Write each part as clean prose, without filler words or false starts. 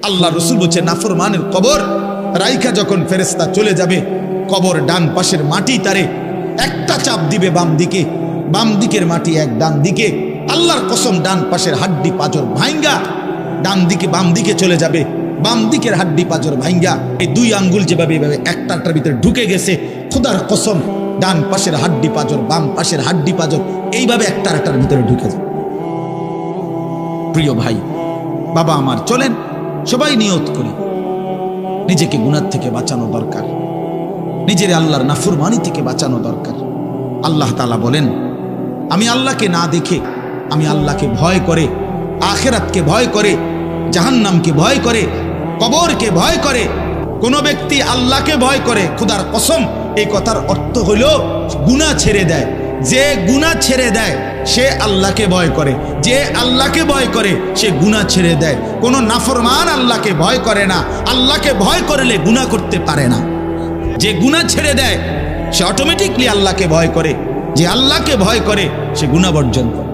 আল্লাহ রসুল বলছে নাফরমানের কবর রাইখা যখন ফেরেশতা চলে যাবে, কবর ডান পাশের মাটি তারে একটা চাপ দিবে বাম দিকে, বাম দিকের মাটি এক ডান দিকে। আল্লাহর কসম ডান পাশের হাড্ডি পাঁজর ভাঙ্গা ডান দিকে বাম দিকে চলে যাবে, বাম দিকের হাড্ডি পাঁজর ভাঙ্গা এই দুই আঙ্গুল যেভাবে এভাবে একটার ভিতরে ঢুকে গেছে, খোদার কসম ডান পাশের হাড্ডি পাঁজর বাম পাশের হাড্ডি পাঁজর এইভাবে একটার ভিতরে ঢুকে যায়। প্রিয় ভাই বাবা আমার, চলেন সবাই নিয়ত করি নিজেকে গুনাহ থেকে বাঁচানো দরকার, নিজের আল্লাহর নাফরমানি থেকে বাঁচানো দরকার। আল্লাহ তাআলা বলেন, আমি আল্লাহকে না দেখে, আমি আল্লাহকে ভয় করে, আখিরাতকে ভয় করে, জাহান্নামকে ভয় করে, কবরকে ভয় করে, কোন ব্যক্তি আল্লাহকে ভয় করে, খোদার কসম এই কথার অর্থ হইল গুনাহ ছেড়ে দেয়। যে গুনাহ ছেড়ে দেয় সে আল্লাহকে ভয় করে, যে আল্লাহকে ভয় করে সে গুনাহ ছেড়ে দেয়। কোন নাফরমান আল্লাহকে ভয় করে না, আল্লাহকে ভয় করলে গুনাহ করতে পারে না। যে গুনাহ ছেড়ে দেয় সে অটোমেটিকলি আল্লাহকে ভয় করে, যে আল্লাহকে ভয় করে সে গুনাহ বর্জন করে।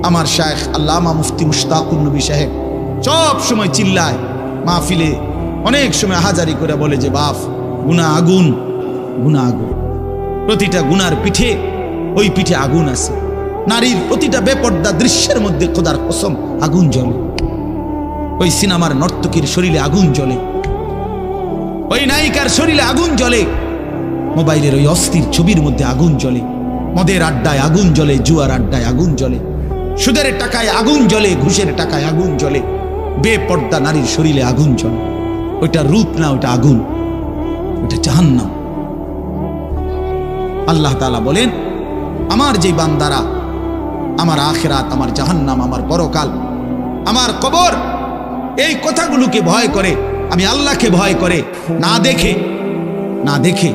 আমার শায়েখ আল্লামা মুফতি মুশতাকুর নবী সাহেব সব সময় চিল্লায় মাহফিলে, অনেক সময় হাজারি করে বলে যে বাপ গুনাহ আগুন, গুনাহ আগুন, প্রতিটা গুনার পিঠে ওই পিঠে আগুন আছে। নারীর প্রতিটা বেপর্দা দৃশ্যের মধ্যে খোদার কসম আগুন জ্বলে, ওই সিনেমার নর্তকীর শরীরে আগুন জ্বলে, ওই নায়িকার শরীরে আগুন জ্বলে, মোবাইলের ওই অস্থির ছবির মধ্যে আগুন জ্বলে, মদের আড্ডায় আগুন জ্বলে, জুয়ার আড্ডায় আগুন জ্বলে, সুদের টাকায় আগুন জ্বলে, ঘুষের টাকায় আগুন জ্বলে, বেপর্দা নারীর শরীরে আগুন জ্বলে। ওইটা রূপ না, ওইটা আগুন, ওইটা জাহান্নাম। আল্লাহ তাআলা বলেন, আমার যে বান্দারা আমার আখিরাত, আমার জাহান্নাম, আমার পরকাল, আমার কবর এই কথাগুলোকে ভয় করে, আমি আল্লাহকে ভয় করে, না দেখে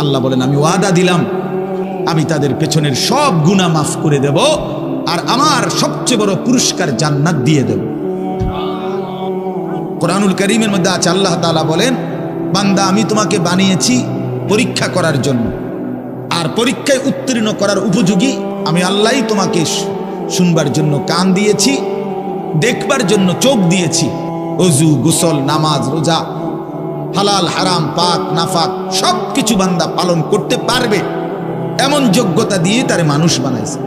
আল্লাহ বলেন আমি ওয়াদা দিলাম আমি তাদের পেছনের সব গুনাহ মাফ করে দেব, আর আমার সবচেয়ে বড় পুরস্কার জান্নাত দিয়ে দেব। কোরআনুল কারীমের মধ্যে আছে, আল্লাহ তাআলা বলেন, বান্দা আমি তোমাকে বানিয়েছি পরীক্ষা করার জন্য, আর পরীক্ষায় উত্তীর্ণ করার উপযোগী আমি আল্লাহই তোমাকে শুনবার জন্য কান দিয়েছি, দেখবার জন্য চোখ দিয়েছি। ওযু, গোসল, নামাজ, রোজা, হালাল হারাম, পাক নাফাক সব কিছু বান্দা পালন করতে পারবে এমন যোগ্যতা দিয়ে তারে মানুষ বানাইছে।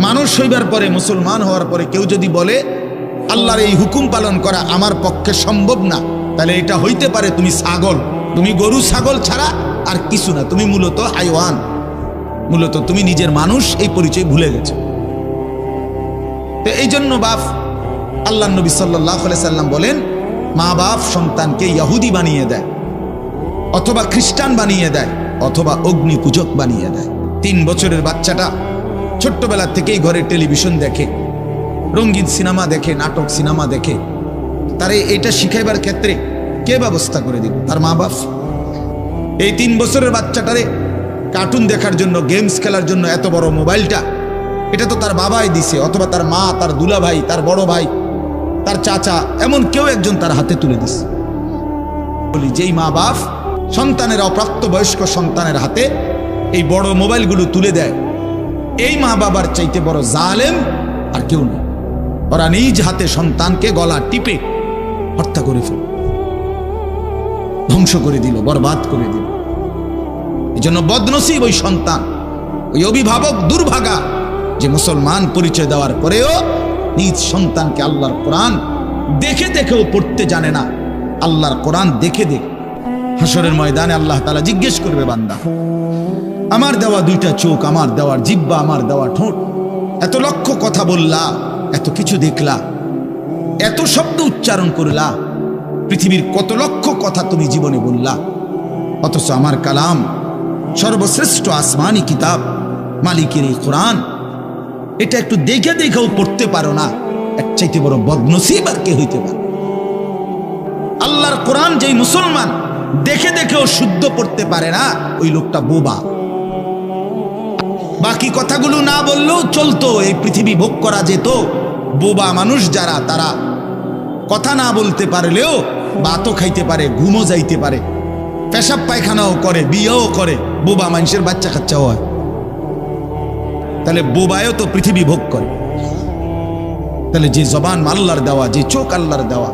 মানুষ হইবার পরে, মুসলমান হওয়ার পরে কেউ যদি বলে আল্লাহর এই হুকুম পালন করা আমার পক্ষে সম্ভব না, তাহলে এটা হইতে পারে তুমি ছাগল, তুমি গরু ছাগল ছাড়া আর কিছু না, তুমি মূলত হাইওয়ান, মূলত তুমি নিজের মানুষ এই পরিচয় ভুলে গেছো। তো এই জন্য বাপ আল্লাহ নবী সাল্লাল্লাহু আলাইহি সাল্লাম বলেন, মা বাপ সন্তানকে ইহুদি বানিয়ে দেয়, অথবা খ্রিস্টান বানিয়ে দেয়, অথবা অগ্নি পূজক বানিয়ে দেয়। 3 বছরের বাচ্চাটা ছোট্টবেলা থেকেই ঘরে টেলিভিশন দেখে, রঙিন সিনেমা দেখে, নাটক সিনেমা দেখে, তারে এটা শিখাইবার ক্ষেত্রে কে ব্যবস্থা করে দিল? তার মা বাপ। এই 3 বছরের বাচ্চাটারে কার্টুন দেখার জন্য, গেমস খেলার জন্য এত বড় মোবাইলটা, এটা তো তার বাবাই দিছে, অথবা তার মা, তার দুলা ভাই, তার বড় ভাই, তার চাচা, এমন কেউ একজন তার হাতে তুলে দিছে। বলি যেই মা বাপ সন্তানের, অপ্রাপ্তবয়স্ক সন্তানের হাতে এই বড় মোবাইলগুলো তুলে দেয়, এই মা বাবার চাইতে বড় জালেম আর কেউ নেই। ওরা নিজ হাতে সন্তানকে গলা টিপে হত্যা করে ফেল, ধ্বংস করে দিল, বরবাদ করে দিল। এই জন্য বদনসিব ওই সন্তান, ওই অভিভাবক দুর্ভাগা যে মুসলমান পরিচয় দেওয়ার পরেও নিজ সন্তানকে আল্লাহর কোরআন দেখে দেখেও পড়তে জানে না। আল্লাহর কোরআন দেখে দেখে হাসরের ময়দানে আল্লাহ তাআলা জিজ্ঞেস করবে, বান্দা আমার দেওয়া 2টা চোখ, আমার দেওয়ার জিহ্বা, আমার দেওয়া ঠোঁট, এত লক্ষ কথা বললা, এত কিছু দেখলা, এত শব্দ উচ্চারণ করলা, পৃথিবীর কত লক্ষ কথা তুমি জীবনে বললা, অথচ আমার কালাম, সর্বশ্রেষ্ঠ আসমানি কিতাব মালিকের এই কোরআন, এটা একটু দেখে দেখেও পড়তে পারো না, এর চাইতে বড় বদনসিব আর কে হইতে পারে? আল্লাহর কোরআন যেই মুসলমান দেখে দেখেও শুদ্ধ পড়তে পারে না, ওই লোকটা বোবা। বাকি কথাগুলো না বললেও চলতো, এই পৃথিবী ভোগ করা যেত। বোবা মানুষ যারা, তারা কথা না বলতে পারলেও ভাতও খাইতে পারে, ঘুমও যাইতে পারে, পেশাব পায়খানাও করে, বিয়েও করে, বোবা মানুষের বাচ্চা কাচ্চাও হয়। তাহলে বোবায়ও তো পৃথিবী ভোগ করে। তাহলে যে জবান আল্লাহর দেওয়া, যে চোখ আল্লাহর দেওয়া,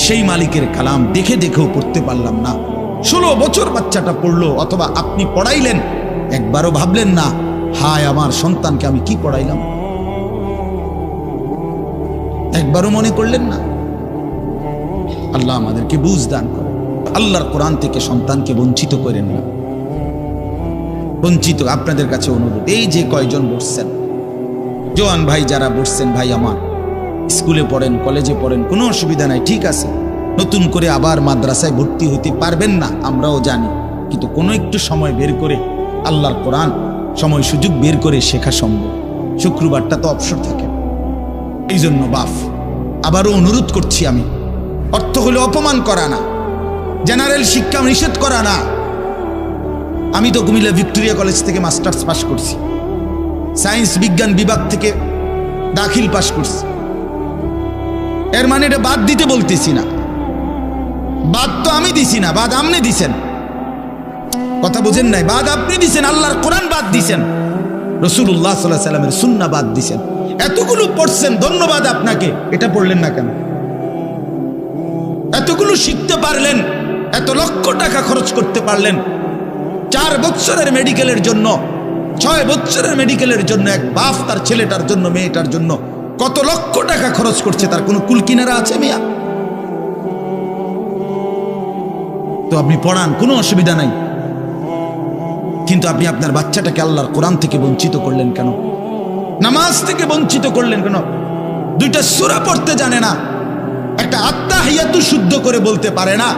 সেই মালিকের কালাম দেখে দেখেও পড়তে পারলাম না। 16 বছর বাচ্চাটা পড়লো, অথবা আপনি পড়াইলেন, একবারও ভাবলেন না হায় আমার সন্তানকে আমি কি পড়াইলাম? একবারও মনে করলেন না? আল্লাহ আমাদেরকে বুঝ দান করে। আল্লাহর কোরআন থেকে সন্তানকে বঞ্চিত করেন না, বঞ্চিত। আপনাদের কাছে অনুরোধ, এই যে কয়জন বসছেন, জোয়ান ভাই যারা বসছেন, ভাই আমার স্কুলে পড়েন, কলেজে পড়েন, কোনো অসুবিধা নাই, ঠিক আছে। নতুন করে আবার মাদ্রাসায় ভর্তি হইতে পারবেন না, আমরাও জানি, কিন্তু কোনো একটু সময় বের করে আল্লাহর কোরআন সময় সুযোগ বের করে শেখা সম্ভব। শুক্রবারটা তো অবসর থাকে। এই জন্য বাপ আবারও অনুরোধ করছি, আমি অর্থ হলে অপমান করা না, জেনারেল শিক্ষা নিষেধ করা না। আমি তো কুমিল্লা ভিক্টোরিয়া কলেজ থেকে মাস্টার্স পাশ করছি, সায়েন্স বিজ্ঞান বিভাগ থেকে দাখিল পাশ করছি। এর মানে এটা বাদ দিতে বলতেছি না, বাদ তো আমি দিছি না, বাদ আপনি দিছেন। কথা বুঝেন নাই? বাদ আপনি দিছেন, আল্লাহর কোরআন বাদ দিছেন, রাসূলুল্লাহ সাল্লাল্লাহু আলাইহি ওয়াসাল্লামের সুন্নাহ বাদ দিছেন। এতগুলো পড়ছেন, ধন্যবাদ আপনাকে। এটা পড়লেন না কেন? এতগুলো শিখতে পারলেন, এত লক্ষ টাকা খরচ করতে পারলেন। 4 বছরের মেডিকেলের জন্য, 6 বছরের মেডিকেলের জন্য এক বাপ তার ছেলেটার জন্য, মেয়েটার জন্য কত লক্ষ টাকা খরচ করছে, তার কোনো কুল কিনারা আছে মিয়া? তো আপনি পড়ান, কোনো অসুবিধা নাই, কিন্তু আপনি আপনার বাচ্চাটাকে আল্লাহর কোরআন থেকে বঞ্চিত করলেন কেন? নামাজ থেকে বঞ্চিত করলেন কেন? 2টা সূরা পড়তে জানে না, একটা আত্তাহিয়াতু শুদ্ধ করে বলতে পারে না,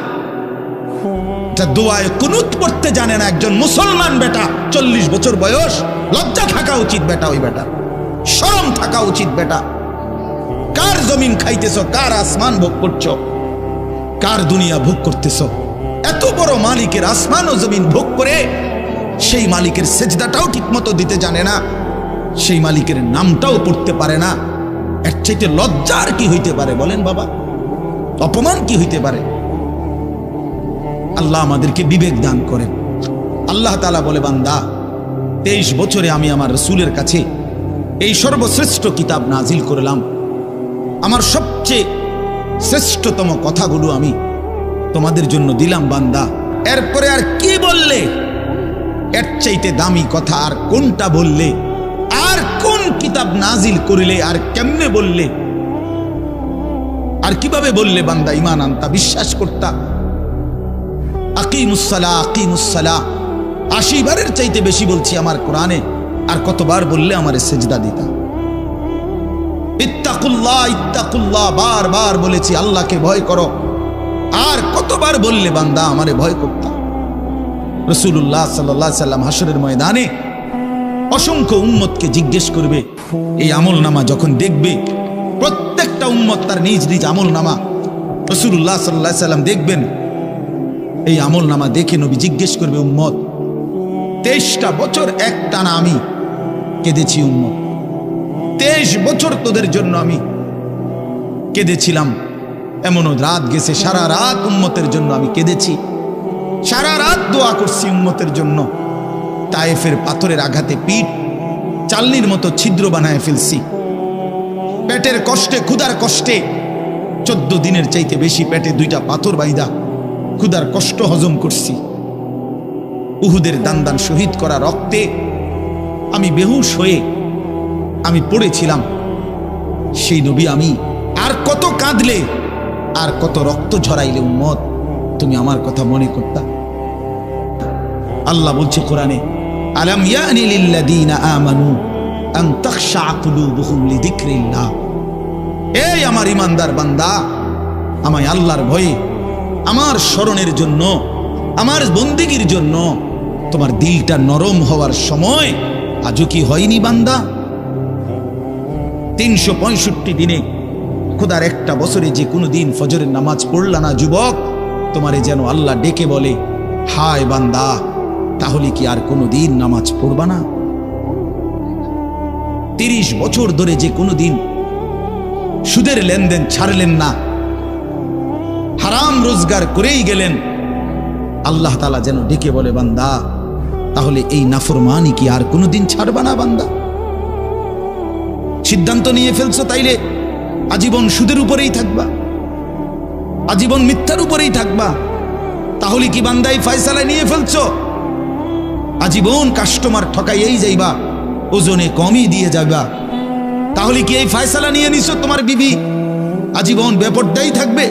একটা দোয়ায়ে কুনুত পড়তে জানে না। একজন মুসলমান বেটা, 40 বছর বয়স, লজ্জা থাকা উচিত বেটা, ওই বেটা শরম থাকা উচিত বেটা। কার জমিন খাইতেছ, কার আসমান ভোগ করছো, কার দুনিয়া ভোগ করতেছ? এত বড় মালিকের আসমান ও জমিন ভোগ করে সেই মালিকের সেজদাটাও ঠিকমতো দিতে জানে না, সেই মালিকের নামটাও পড়তে পারে না। এর চাইতে লজ্জা আর কি হইতে পারে বলেন বাবা? অপমান কি হইতে পারে? আল্লাহ আমাদেরকে বিবেক দান করেন। আল্লাহ তাআলা বলে, বান্দা 23 বছরে আমি আমার রাসূলের কাছে এই সর্বশ্রেষ্ঠ কিতাব নাজিল করলাম, আমার সবচেয়ে শ্রেষ্ঠতম কথাগুলো আমি তোমাদের জন্য দিলাম বান্দা। এরপরে আর কি বললে? এর চাইতে দামি কথা আর কোনটা বললে? আর কোন কিতাব নাজিল করিলে? আর কেমনে বললে? আর কিভাবে বললে বান্দা ঈমান আনতা, বিশ্বাস করতা? আকিমুস সালাহ, আকিমুস সালাহ 80 বারের চাইতে বেশি বলছি আমার কোরআনে। আর কতবার বললে আমারে সেজদা দিতা? ইত্তাকুল্লাহ, ইত্তাকুল্লাহ বারবার বলেছি, আল্লাহকে ভয় করো। আর কতবার বললে বান্দা আমারে ভয় করতা? রাসূলুল্লাহ সাল্লাল্লাহু আলাইহি সাল্লাম হাসরের ময়দানে অসংখ্য উম্মতকে জিজ্ঞেস করবে, এই আমলনামা যখন দেখবে, প্রত্যেকটা উম্মত তার নিজ নিজ আমলনামা, রাসূলুল্লাহ সাল্লাল্লাহু আলাইহি সাল্লাম দেখবেন। এই আমলনামা দেখে নবী জিজ্ঞেস করবে, উম্মত 23টা বছর একটানা আমি কেঁদেছি উম্মত, 23 বছর তোদের জন্য আমি কেঁদেছিলাম। এমনও রাত গেছে, সারা রাত উম্মতের জন্য আমি কেঁদেছি, সারা রাত দোয়া করছি উম্মতের জন্য। তায়েফের পাথরের আঘাতে পিঠ চালনির মতো ছিদ্র বানায় ফেলছি, পেটের কষ্টে, ক্ষুধার কষ্টে 14 দিনের চাইতে বেশি পেটে 2টা পাথর বাইদা ক্ষুধার কষ্ট হজম করছি। উহুদের দান শহীদ করা রক্তে আমি বেহুশ হয়ে আমি পড়েছিলাম। সেই নবী আমি আর কত কাঁদলে, আর কত রক্ত ঝরাইলে উম্মত তুমি আমার কথা মনে করতা? আল্লাহ বলছে কোরআনে, আলাম ইয়ানি লিল্লাযীনা আমানু আন তাখশা কুলুবুহুম লিযিকরিল্লাহ। এই আমার ঈমানদার বান্দা, আমায় আল্লাহর ভয়ে, আমার স্মরণের জন্য, আমার বন্দেগীর জন্য তোমার দিলটা নরম হওয়ার সময় আজও কি হয়নি বান্দা? 365 দিনে, খোদার একটা বছরে যে কোনো দিন ফজরের নামাজ পড়লা না যুবক, তোমারে যেন আল্লাহ ডেকে বলে, হায় বান্দা, তাহলে কি আর কোনো দিন নামাজ পড়বা না? 30 বছর ধরে যে কোনো দিন সুদের লেনদেন ছাড়লেন না, হারাম রোজগার করেই গেলেন, আল্লাহ তাআলা যেন ডেকে বলে, বান্দা তাহলে এই নাফরমানি কি আর কোনোদিন ছাড়বা না বান্দা? সিদ্ধান্ত নিয়ে ফেলছো তাইলে আজীবন সুদের উপরেই থাকবা। আজীবন মিথ্যার উপরেই থাকবা? তাহলে কি বান্দা এই ফয়সালা নিয়ে ফেলছো? আজীবন কাস্টমার ঠকাইয়েই যাইবা, ওজনে কমই দিয়ে যাবা। তাহলে কি এই ফয়সালা নিয়ে নিছো তোমার বিবি আজীবন বেপরদাই থাকবে?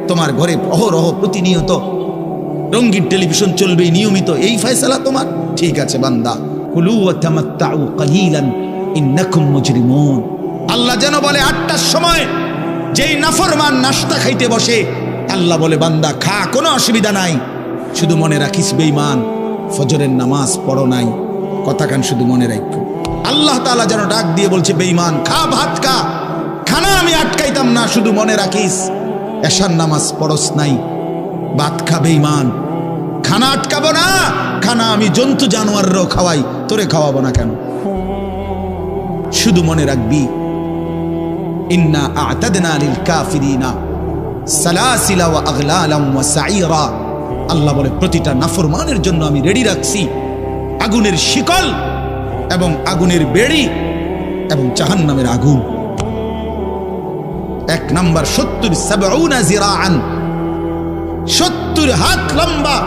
তোমার ঘরে অহরহ প্রতিনিয়ত রঙিন টেলিভিশন চলবে নিয়মিত, এই ফয়সালা তোমার? ঠিক আছে বান্দা, কুলু ওয়া তামাত্তাউ কালিলান ইন্নাকুম মুজরিমুন। আল্লাহ যেন বলে 8টার সময় যেই নাফরমান নাস্তা খাইতে বসে, আল্লাহ বলে বান্দা খা, কোনো অসুবিধা নাই, শুধু মনে রাখিস বেঈমান ফজরের নামাজ পড়ো নাই, কথা কান শুধু মনে রাখো। আল্লাহ তাআলা যেন ডাক দিয়ে বলছে বেঈমান খা, ভাত খা, খানা আমি আটকাইতাম না, শুধু মনে রাখিস এশার নামাজ পড়স নাই, ভাত খা বেঈমান, খানা আটকাবো না, খানা আমি জন্তু জানোয়াররাও খাওয়াই, তোরে খাওয়াবো না কেন? শুধু মনে রাখবি ইন্না আ'তাদনা লিল কাফিরিনা সালাসিলা ওয়া আগলালাম ওয়া সাইরা। আল্লাহ বলে প্রতিটা নাফরমানের জন্য আমি রেডি রাখছি আগুনের শিকল এবং আগুনের বেড়ি এবং জাহান্নামের আগুন। 1 নাম্বার 70 জিরাআন, 70 হাত লম্বা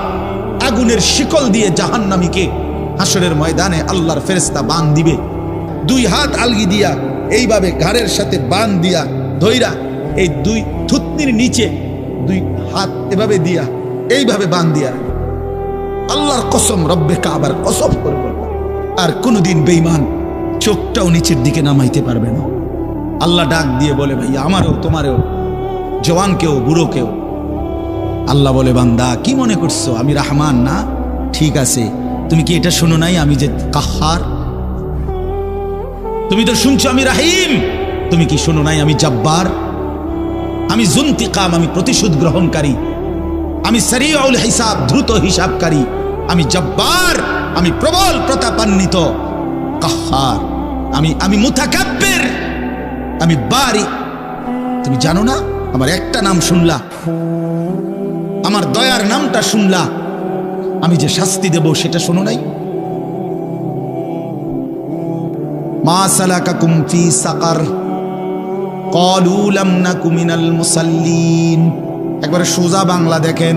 আগুনের শিকল দিয়ে জাহান্নামীকে হাসরের ময়দানে আল্লাহর ফেরেশতা বান দিবে। 2 হাত আলগি দিয়া এইভাবে ঘাড়ের সাথে বান দিয়া ধইরা, এই 2 থুতনির নিচে 2 হাত এভাবে দিয়া এইভাবে বান দিয়া, আল্লাহর কসম, রব্বে কাবার কসম করে বলল, আর কোনোদিন বেঈমান চোখটাও নিচের দিকে নামাইতে পারবে না। আল্লাহ ডাক দিয়ে বলে ভাই আমারও তোমারও, জওয়ানকেও বুড়োকেও। আল্লাহ বলে বান্দা কি মনে করছো আমি রহমান না? ঠিক আছে, তুমি কি এটা শোনো নাই আমি যে কাহ্হার? তুমি তো শুনছো আমি রাহিম, তুমি কি শোনো নাই আমি জব্বার? আমি জুনতিকাম, আমি প্রতিশোধ গ্রহণকারী, আমি সারিউল হিসাব, দ্রুত হিসাবকারী, আমি জব্বার, আমি প্রবল প্রতাপান্বিত, কাহ্হার, আমি মুতাকাব্বির, আমি বারি। তুমি জানো না আমার একটা নাম শুনলা, আমার দয়ার নামটা শুনলা, আমি যে শাস্তি দেব সেটা শোনো নাই? মা সালাকাকুম ফি সাকার ক্বালু লাম নাকু মিনাল মুসাল্লিন। একবারে সোজা বাংলা দেখেন,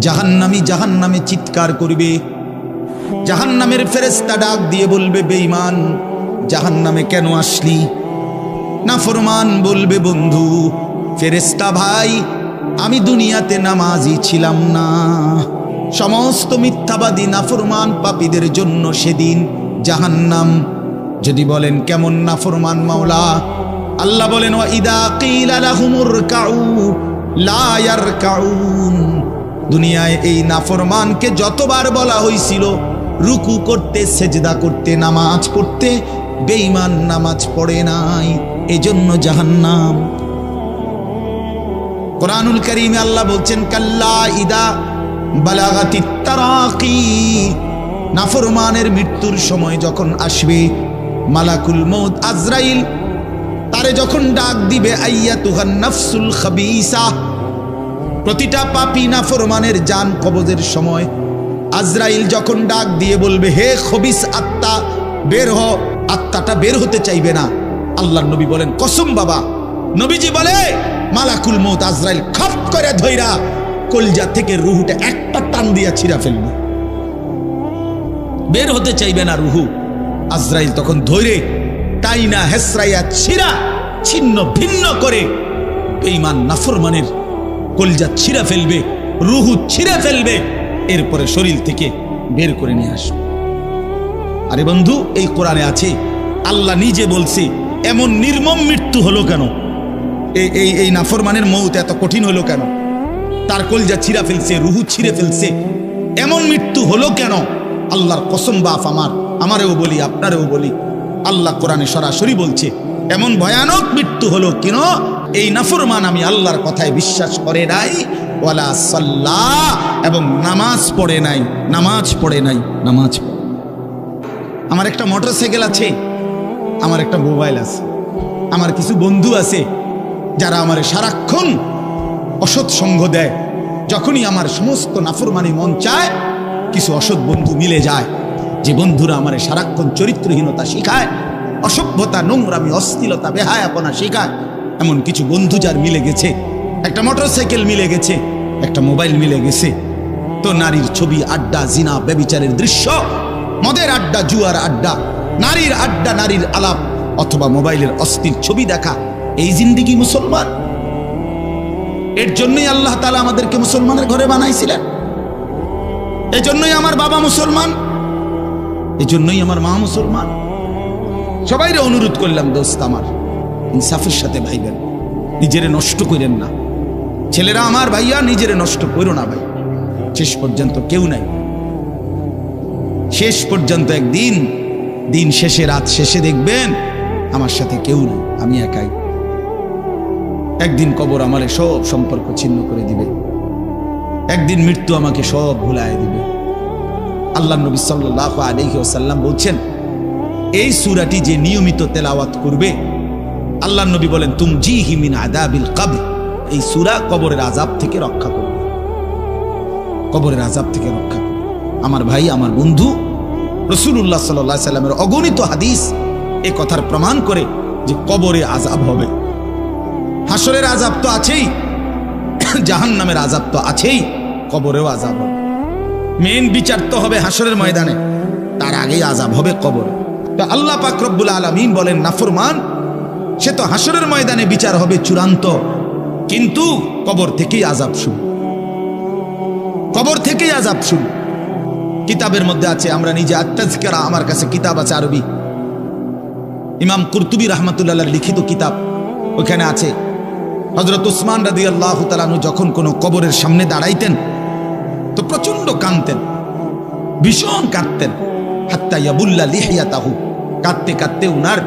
জাহান্নামী জাহান্নামে চিৎকার করবে, জাহান্নামের ফেরেশতা ডাক দিয়ে বলবে বেঈমান জাহান্নামে কেন আসলি? নাফরমান বলবে বন্ধু ফেরেশতা ভাই আমি দুনিয়াতে নামাজি ছিলাম না। সমস্ত মিথ্যাবাদী নাফরমান পাপীদের জন্য সেদিন জাহান্নাম। যদি বলেন কেমন নাফরমান মাওলা? আল্লাহ বলেন ওয়া ইদা কিলা লাহুমুর কাউ লা ইয়ারকাউন। দুনিয়ায় এই নাফরমানকে যতবার বলা হয়েছিল রুকু করতে, সেজদা করতে, নামাজ পড়তে, বেঈমান নামাজ পড়ে নাই, এজন্য জাহান্নাম। কোরআনুল কারীমে আল্লাহ বলছেন কাল্লা ইদা বালাগাতিত তারাকি। নাফরমানের মৃত্যুর সময় যখন আসবে, মালাকুল মউত আজরাইল তারে যখন ডাক দিবে আইয়াতুহান নাফসুল খাবিসা, প্রতিটা পাপী নাফরমানের জান কবজের সময় আজরাইল যখন ডাক দিয়ে বলবে হে খবিস আত্মা বের হ, আত্মাটা বের হতে চাইবে না। আল্লাহর নবী বলেন কসম বাবা, নবীজি বলে মালাকুল মউত আজরাইল খপ করে ধইরা কলজা থেকে রুহুটা একটা টান দিয়া ছিঁড়া ফেলবে, বের হতে চাইবে না রুহু। আজরাইল তখন ধৈরে টাইনা হেসরাইয়া ছিঁড়া ছিন্ন ভিন্ন করে বেঈমান নাফরমানের কলজা ছিঁড়া ফেলবে, রুহু ছিঁড়া ফেলবে, এরপরে শরীর থেকে বের করে নিয়ে আসবে। আরে বন্ধু এই কোরআনে আছে, আল্লাহ নিজে বলছে এমন নির্মম মৃত্যু হলো কেন? এই নাফরমানের মউত এত কঠিন হলো কেন? তার কলজা ছিঁড়া ফেলছে, রুহু ছিঁড়ে ফেলছে, এমন মৃত্যু হলো কেন? আল্লাহর কসম বাপ আমারেও বলি আপনারেও বলি, আল্লাহ কোরআনে সরাসরি বলছে এমন ভয়ানক মৃত্যু হলো কেন? এই নাফরমান আমি আল্লাহর কথায় বিশ্বাস করে নাই, ওয়ালা সাল্লাহ, এবং নামাজ পড়ে নাই, নামাজ পড়ে নাই, নামাজ পড়ে। আমার একটা মোটরসাইকেল আছে, আমার একটা মোবাইল আছে, আমার কিছু বন্ধু আছে যারা আমার সারাক্ষণ অসৎ সঙ্গ দেয়। যখনই আমার সমস্ত নাফরমানি মন চায়, কিছু অসৎ বন্ধু মিলে যায়, যে বন্ধুরা আমার সারাক্ষণ চরিত্রহীনতা শিখায়, অসভ্যতা, নোংরামি, অশ্লীলতা, বেহায়াপনা শিখায়। এমন কিছু বন্ধু যার মিলে গেছে, একটা মোটরসাইকেল মিলে গেছে, একটা মোবাইল মিলে গেছে, তো নারীর ছবি, আড্ডা, জিনা, ব্যভিচারের দৃশ্য, মদের আড্ডা, জুয়ার আড্ডা, নারীর আড্ডা, নারীর আলাপ, অথবা মোবাইলের অস্থির ছবি দেখা, এই জিন্দেগি মুসলমান? এর জন্যই আল্লাহ তাআলা আমাদেরকে মুসলমানের ঘরে বানাইছিলেন। এই জন্যই আমার বাবা মুসলমান, এই জন্যই আমার মা মুসলমান। সবাইরে অনুরোধ করলাম, দোস্ত আমার, ইনসাফের সাথে ভাইবেন, নিজেরে নষ্ট করেন না। ছেলেরা আমার, ভাইয়া, নিজেরে নষ্ট করো না ভাই। শেষ পর্যন্ত কেউ নাই, শেষ পর্যন্ত একদিন, দিন শেষে, রাত শেষে দেখবেন আমার সাথে কেউ নেই, আমি একাই। একদিন কবর আমারে সব সম্পর্ক ছিন্ন করে দিবে, একদিন মৃত্যু আমাকে সব ভুলায় দিবে। আল্লাহ নবী সাল্লাল্লাহু আলাইহি ওয়াসাল্লাম বলছেন, এই সূরাটি যে নিয়মিত তেলাওয়াত করবে, আল্লাহ নবী বলেন, তুমজিহি মিন আযাবিল কবর, এই সূরা কবরের আযাব থেকে রক্ষা করবে, কবরের আযাব থেকে রক্ষা করবে। আমার ভাই, আমার বন্ধু, রাসূলুল্লাহ সাল্লাল্লাহু আলাইহি সাল্লামের অগণিত হাদিস এই কথার প্রমাণ করে যে কবরে আযাব হবে। হাসরের আযাব তো আছেই, জাহান্নামের আযাব তো আছেই, কবরেও আযাব হবে। মেন বিচার তো হবে হাসরের ময়দানে, তার আগেই আযাব হবে কবরে। তো আল্লাহ পাক রব্বুল আলামিন বলেন, নাফরমান সে তো হাসরের ময়দানে বিচার হবে চূড়ান্ত, কিন্তু কবর থেকেই আযাব শুরু, কবর থেকেই আযাব শুরু। কিতাবের মধ্যে আছে, আমরা নিজে আত-তাযকিরা, আমার কাছে কিতাব আছে আরবি, ইমাম কুরতুবী রাহমাতুল্লাহ লিখিত কিতাব, ওখানে আছে হযরত উসমান রাদিয়াল্লাহু তাআলা আনহু যখন কোনো কবরের সামনে দাঁড়াইতেন তো প্রচন্ড কাঁদতেন, ভীষণ কাঁদতেন, হাত্তা ইয়াবুল্লা লিহিয়াতাহু, কাঁদতে কাঁদতে উনার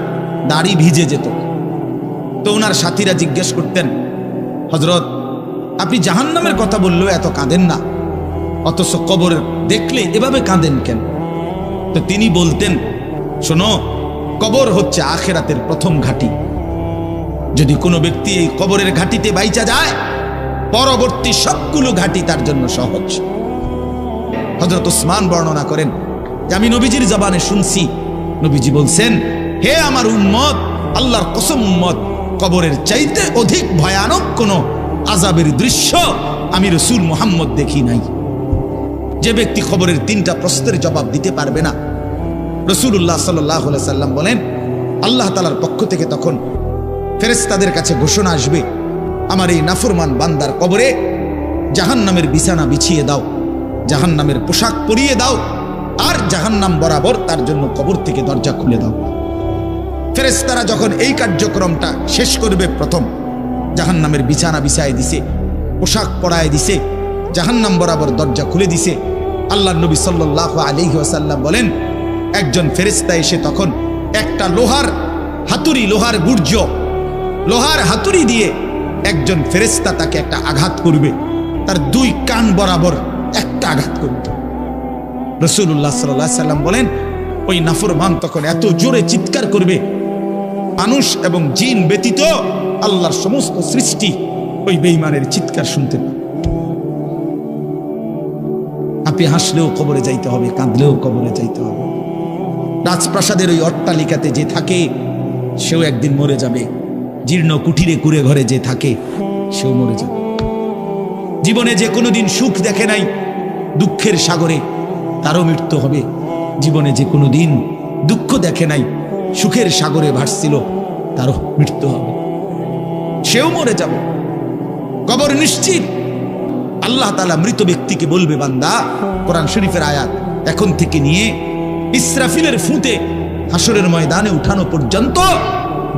দাড়ি ভিজে যেত। তো উনার সাথীরা জিজ্ঞেস করতেন, হযরত আপনি জাহান্নামের কথা বললেও এত কাঁদেন না, অথচ কবর দেখলে এভাবে কাঁদেন কেন? তো তিনি বলতেন, শোনো, কবর হচ্ছে আখিরাতের প্রথম ঘাঁটি। যদি কোনো ব্যক্তি এই কবরের ঘাঁটিতে বাইচা যায়, পরবর্তী সবগুলো ঘাঁটি তার জন্য সহজ। হযরত উসমান বর্ণনা করেন যে আমি নবীজির জবানে শুনছি, নবীজি বলছেন, হে আমার উম্মত, আল্লাহর কসম উম্মত, কবরের চাইতে অধিক ভয়ানক কোন আযাবের দৃশ্য আমি রাসূল মুহাম্মদ দেখি নাই। যে ব্যক্তি কবরের 3টা প্রশ্নের জবাব দিতে পারবে না, রাসূলুল্লাহ সাল্লাল্লাহু আলাইহি সাল্লাম বলেন, আল্লাহ তাআলার পক্ষ থেকে তখন ফেরেশতাদের কাছে ঘোষণা আসবে, আমার এই নাফরমান বান্দার কবরে জাহান্নামের বিছানা বিছিয়ে দাও, জাহান্নামের পোশাক পরিয়ে দাও, আর জাহান্নাম বরাবর তার জন্য কবর থেকে দরজা খুলে দাও। ফেরেশতারা যখন এই কার্যক্রমটা শেষ করবে, প্রথম জাহান্নামের বিছানা বিছায় দিছে, পোশাক পরায় দিছে, জাহান্নাম বরাবর দরজা খুলে দিছে, আল্লাহর নবী সাল্লাল্লাহু আলাইহি ওয়াসাল্লাম বলেন, একজন ফেরেশতা এসে তখন একটা লোহার হাতুড়ি, লোহার গুর্জ, লোহার হাতুড়ি দিয়ে একজন ফেরেশতা তাকে একটা আঘাত করবে, তার 2 কান বরাবর একটা আঘাত করবে। রাসূলুল্লাহ সাল্লাল্লাহু আলাইহি সাল্লাম বলেন, ওই নাফরমান তখন এত জোরে চিৎকার করবে, মানুষ এবং জিন ব্যতীত আল্লাহর সমস্ত সৃষ্টি ওই বেঈমানের চিৎকার শুনতে পাবে। আপনি হাসলেও কবরে যাইতে হবে, কাঁদলেও কবরে যাইতে হবে। রাজপ্রাসাদের ওই অট্টালিকাতে যে থাকে সেও একদিন মরে যাবে, জীর্ণ কুঠিরে কুড়ে ঘরে যে থাকে সেও মরে যাবে। জীবনে যে কোনোদিন সুখ দেখে নাই, দুঃখের সাগরে, তারও মৃত্যু হবে। জীবনে যে কোনোদিন দুঃখ দেখে নাই, সুখের সাগরে ভাসছিল, তারও মৃত্যু হবে, সেও মরে যাবে। কবর নিশ্চিত। আল্লাহ তাআলা মৃত ব্যক্তিকে বলবে, বান্দা, কোরআন শরীফের আয়াত, এখন থেকে নিয়ে ইসরাফিলের ফুঁতে হাসরের ময়দানে উঠানো পর্যন্ত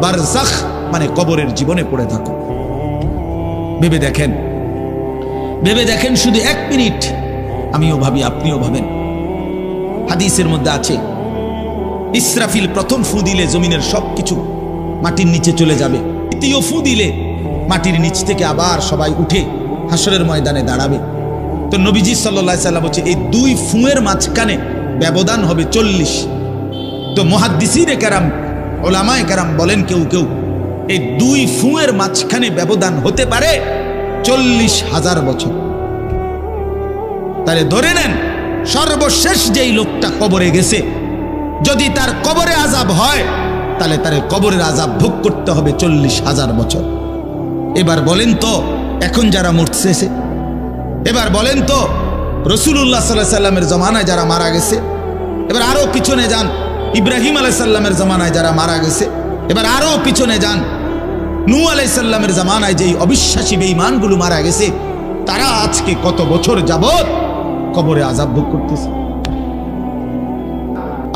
বারজাখ মানে কবরের জীবনে পড়ে থাকো। ভেবে দেখেন, ভেবে দেখেন, শুধু 1 মিনিট। আমিও ভাবি, আপনিও ভাবেন। হাদিসের মধ্যে আছে, ইসরাফিল প্রথম ফু দিলে জমিনের সবকিছু মাটির নিচে চলে যাবে, দ্বিতীয় ফু দিলে মাটির নিচ থেকে আবার সবাই উঠে হাসরের ময়দানে দাঁড়াবে। তো নবীজি সাল্লাল্লাহু আলাইহি সাল্লাম বলছে, এই 2 ফুঁয়ের মাঝখানে ব্যবধান হবে 40। তো মুহাদ্দিসিনে কেরাম, উলামায়ে কেরাম বলেন, কেউ কেউ এই 2 ফুঁয়ের মাঝখানে ব্যবধান হতে পারে 40,000 বছর। তাহলে ধরে নেন, সর্বশেষ যেই লোকটা কবরে গেছে, যদি তার কবরে আযাব হয়, তাহলে তার কবরের আযাব ভোগ করতে হবে 40,000 বছর। এবার বলেন তো, এখন যারা মরতেছে, এবার বলেন তো রাসূলুল্লাহ সাল্লাল্লাহু আলাইহি সাল্লামের জমানায় যারা মারা গেছে, এবার আরো পিছনে যান ইব্রাহিম আলাইহিস সালামের জমানায় যারা মারা গেছে, এবার আরো পিছনে যান নূহ আলাইহিস সালামের জমানায় যেই অবিশ্বাসী বেঈমানগুলো মারা গেছে, তারা আজকে কত বছর যাবত কবরে আযাব ভোগ করতেছে।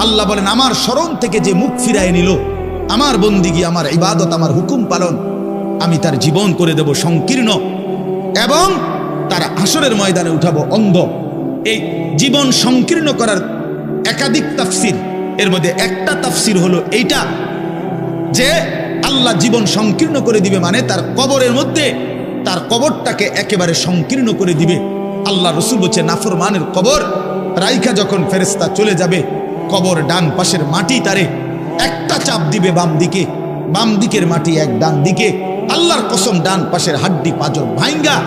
আল্লাহ বলেন আমার শরণ থেকে যে মুখ ফিরায় নিল, আমার বন্দিগি, আমার ইবাদত, আমার হুকুম পালন, আমি তার জীবন করে দেব সংকীর্ণ এবং তার হাসরের ময়দানে উঠাবো অন্ধ। এই জীবন সংকীর্ণ করার একাধিক তাফসির, এর মধ্যে একটা তাফসির হলো এইটা যে আল্লাহ জীবন সংকীর্ণ করে দিবে, মানে তার কবরের মধ্যে তার কবরটাকে একেবারে সংকীর্ণ করে দিবে। আল্লাহ রসুল বলছে নাফরমানের কবর রাইখা যখন ফেরেশতা চলে যাবে, কবর ডান পাশের মাটি তারে একটা চাপ দিবে বাম দিকে, বাম দিকের মাটি এক ডান দিকে, আল্লাহর কসম ডান পাশের হাড্ডি পাঁজর ভাঙ্গা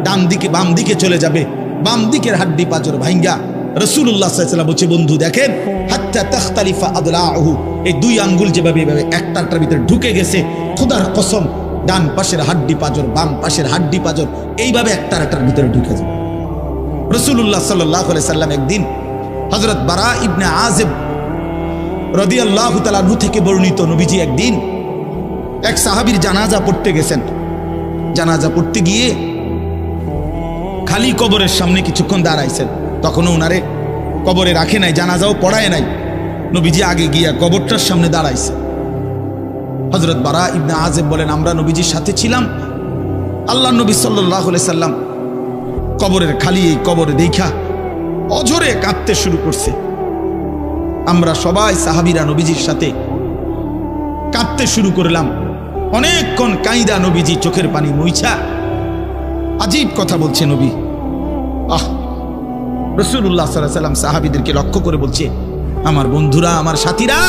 ডান দিকে বাম দিকে চলে যাবে, বাম দিকের হাড্ডি পাঁজর ভাঙ্গা। রাসূলুল্লাহ সাল্লাল্লাহু আলাইহি ওয়াসাল্লাম বলছে বন্ধু দেখেন হাত্তা তাখতালিফা আদলাহু, এই দুই আঙ্গুল যেভাবে এভাবে একটার ভিতরে ঢুকে গেছে, খোদার কসম ডান পাশের হাড্ডি পাঁজর বাম পাশের হাড্ডি পাঁজর এইভাবে একটার ভিতরে ঢুকে যায়। রাসূলুল্লাহ সাল্লাল্লাহু আলাইহি ওয়াসাল্লাম একদিন হযরত বারা ইবনে আযিব রাদিয়াল্লাহু তাআলা আনহু থেকে বর্ণিত, নবীজি একদিন এক সাহাবীর জানাজা পড়তে গেছেন। জানাজা পড়তে গিয়ে খালি কবরের সামনে কিছুক্ষণ দাঁড়াইছেন, তখনও উনারে কবরে রাখে নাই, জানাজাও পড়ায় নাই। নবীজি আগে গিয়া কবরটার সামনে দাঁড়াইছে। হযরত বারা ইবনে আযিব বলেন আমরা নবীজির সাথে ছিলাম, আল্লাহ নবী সাল্লাল্লাহু আলাইহি সাল্লাম কবরের খালি এই কবরে দেখা অঝরে কাঁদতে শুরু করছে। আমরা সবাই সাহাবীরা নবীজির সাথে কাঁদতে শুরু করলাম। অনেকক্ষণ কাইদা নবীজি চোখের পানি মুইছা আজীব কথা বলছে নবী। রাসূলুল্লাহ সাল্লাল্লাহু আলাইহি সাল্লাম সাহাবীদেরকে লক্ষ্য করে বলছে আমার বন্ধুরা, আমার সাথীরা,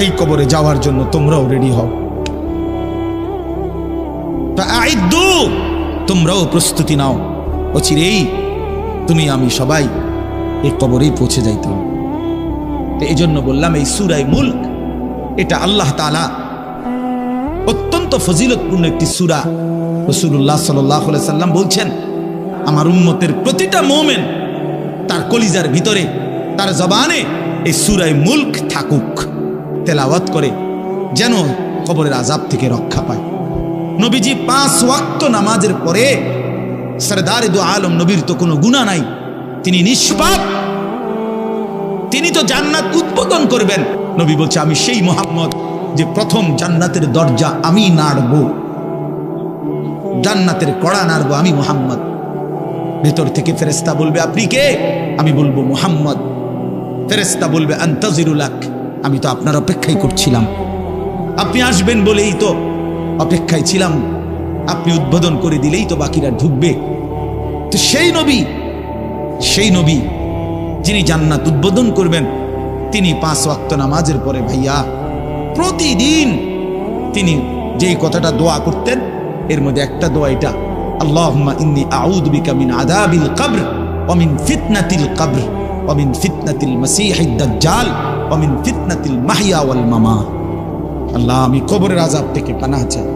এই কবরে যাওয়ার জন্য তোমরাও রেডি হও, ফাআইদ্দু, তোমরাও প্রস্তুতি নাও, অচিরেই তুমি আমি সবাই এই কবরেই পৌঁছে যাইতে হবে। এই জন্য বললাম এই সূরা মুলক এটা আল্লাহ তাআলা অত্যন্ত ফজিলতপূর্ণ একটি সূরা। রাসূলুল্লাহ সাল্লাল্লাহু আলাইহি সাল্লাম বলছেন আমার উম্মতের প্রতিটা মুমিন তার কলিজার ভিতরে তার জবানে এই সূরা মুলক থাকুক, তেলাওয়াত করে যেন কবরের আযাব থেকে রক্ষা পায়। নবীজি 5 ওয়াক্ত নামাজের পরে সরদারে দু আলম নবীর তো কোনো গুনাহ নাই, তিনি নিষ্পাপ, তিনি তো জান্নাত উদ্বোধন করবেন। নবী বলছে আমি সেই মুহাম্মদ যে প্রথম জান্নাতের দরজা আমি নাড়ব, জান্নাতের কড়া নাড়ব আমি মুহাম্মদ। ভেতর থেকে ফেরেশতা বলবে আপনি কে? আমি বলবো মুহাম্মদ। ফেরেশতা বলবে আনতাজিরুলাক, আমি তো আপনার অপেক্ষাই করছিলাম, আপনি আসবেন বলেই তো অপেক্ষায় ছিলাম, আপনি উদ্বোধন করে দিলেই তো বাকিরা ঢুকবে। তো সেই নবী যিনি জান্নাত উদ্বোধন করবেন, তিনি 5 ওয়াক্ত নামাজের পরে ভাইয়া প্রতিদিন তিনি যেই কথাটা দোয়া করতেন, এর মধ্যে একটা দোয়া এটা, আল্লাহুম্মা ইন্নী আউযু বিকা মিন আযাবিল কবর ওয়া মিন ফিতনাতিল কবর ওয়া মিন ফিতনাতিল মাসীহিদ দাজ্জাল ওয়া মিন ফিতনাতিল মাহইয়া ওয়াল মামাত। আল্লাহ আমি কবরের আযাব থেকে পানাহ চাই,